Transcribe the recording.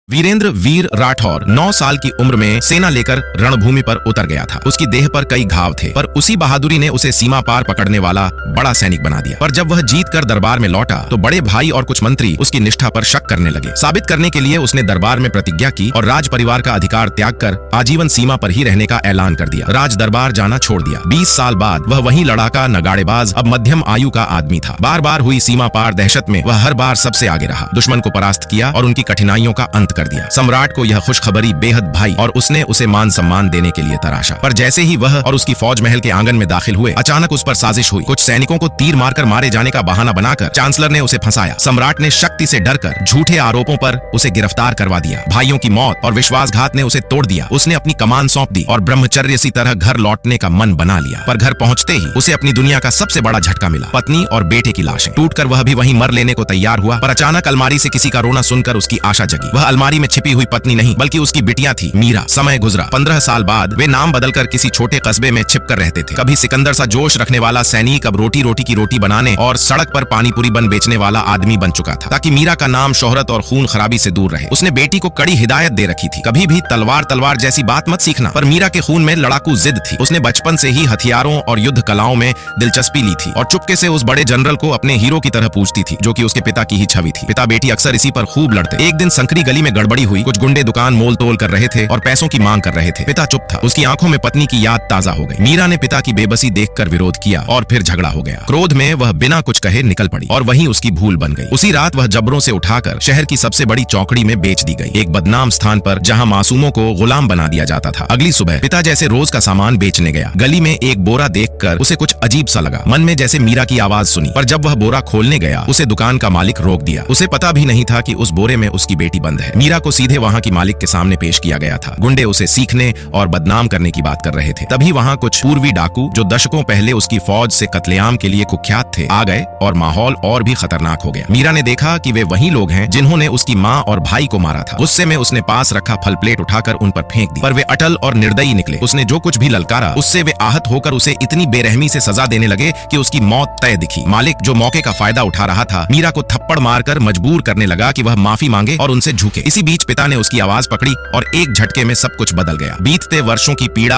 वीरेंद्र वीर राठौर 9 साल की उम्र में सेना लेकर रणभूमि पर उतर गया था। उसकी देह पर कई घाव थे, पर उसी बहादुरी ने उसे सीमा पार पकड़ने वाला बड़ा सैनिक बना दिया। पर जब वह जीत कर दरबार में लौटा तो बड़े भाई और कुछ मंत्री उसकी निष्ठा पर शक करने लगे। साबित करने के लिए उसने दरबार में प्रतिज्ञा की और राज परिवार का अधिकार त्याग कर आजीवन सीमा पर ही रहने का ऐलान कर दिया। राज दरबार जाना छोड़ दिया। 20 साल बाद वह वही लड़ाका नगाड़ेबाज अब मध्यम आयु का आदमी था। बार बार हुई सीमा पार दहशत में वह हर बार सबसे आगे रहा, दुश्मन को परास्त किया और उनकी कठिनाइयों का अंत कर दिया। सम्राट को यह खुशखबरी बेहद भाई और उसने उसे मान सम्मान देने के लिए तराशा। पर जैसे ही वह और उसकी फौज महल के आंगन में दाखिल हुए, अचानक उस पर साजिश हुई। कुछ सैनिकों को तीर मारकर मारे जाने का बहाना बनाकर चांसलर ने उसे फंसाया। सम्राट ने शक्ति से डरकर झूठे आरोपों पर उसे गिरफ्तार करवा दिया। भाइयों की मौत और विश्वासघात ने उसे तोड़ दिया। उसने अपनी कमान सौंप दी और ब्रह्मचर्य सी तरह घर लौटने का मन बना लिया। पर घर पहुंचते ही उसे अपनी दुनिया का सबसे बड़ा झटका मिला। पत्नी और बेटे की लाशें। टूटकर वह भी वहीं मर लेने को तैयार हुआ, पर अचानक अलमारी से किसी का रोना सुनकर उसकी आशा जगी। वह अलमारी में छिपी हुई पत्नी नहीं बल्कि उसकी बिटिया थी, मीरा। समय गुजरा। 15 साल बाद वे नाम बदलकर किसी छोटे कस्बे में छिपकर रहते थे। कभी सिकंदर सा जोश रखने वाला सैनिक अब रोटी रोटी की रोटी बनाने और सड़क पर पानी पूरी बन बेचने वाला आदमी बन चुका था, ताकि मीरा का नाम शोहरत और खून खराबी से दूर रहे। उसने बेटी को कड़ी हिदायत दे रखी थी, कभी भी तलवार तलवार जैसी बात मत सीखना। पर मीरा के खून में लड़ाकू जिद थी। उसने बचपन से ही हथियारों और युद्ध कलाओं में दिलचस्पी ली थी और चुपके से उस बड़े जनरल को अपने हीरो की तरह पूछती थी, जो कि उसके पिता की ही छवि थी। पिता बेटी अक्सर इसी पर खूब लड़ते। एक दिन संकरी गली में गड़बड़ी हुई। कुछ गुंडे दुकान मोल तोल कर रहे थे और पैसों की मांग कर रहे थे। पिता चुप था। उसकी आंखों में पत्नी की याद ताजा हो गई। मीरा ने पिता की बेबसी देखकर विरोध किया और फिर झगड़ा हो गया। क्रोध में वह बिना कुछ कहे निकल पड़ी और वहीं उसकी भूल बन गई। उसी रात वह जबरों से उठाकर शहर की सबसे बड़ी चौकड़ी में बेच दी गई, एक बदनाम स्थान पर जहां मासूमों को गुलाम बना दिया जाता था। अगली सुबह पिता जैसे रोज का सामान बेचने गया। गली में एक बोरा देखकर उसे कुछ अजीब सा लगा। मन में जैसे मीरा की आवाज सुनी, पर जब वह बोरा खोलने गया उसे दुकान का मालिक रोक दिया। उसे पता भी नहीं था कि उस बोरे में उसकी बेटी बंद है। मीरा को सीधे वहां की मालिक के सामने पेश किया गया था। गुंडे उसे सीखने और बदनाम करने की बात कर रहे थे। तभी वहां कुछ पूर्वी डाकू, जो दशकों पहले उसकी फौज से कत्लेआम के लिए कुख्यात थे, आ गए और माहौल और भी खतरनाक हो गया। मीरा ने देखा कि वे वही लोग हैं जिन्होंने उसकी माँ और भाई को मारा था। गुस्से में उसने पास रखा फल प्लेट उठाकर उन पर फेंक दी, पर वे अटल और निर्दयी निकले। उसने जो कुछ भी ललकारा उससे वे आहत होकर उसे इतनी बेरहमी से सजा देने लगे कि उसकी मौत तय दिखी। मालिक, जो मौके का फायदा उठा रहा था, मीरा को थप्पड़ मारकर मजबूर करने लगा कि वह माफी मांगे और उनसे झुके। इसी बीच पिता ने उसकी आवाज पकड़ी और एक झटके में सब कुछ बदल गया। बीतते वर्षों की पीड़ा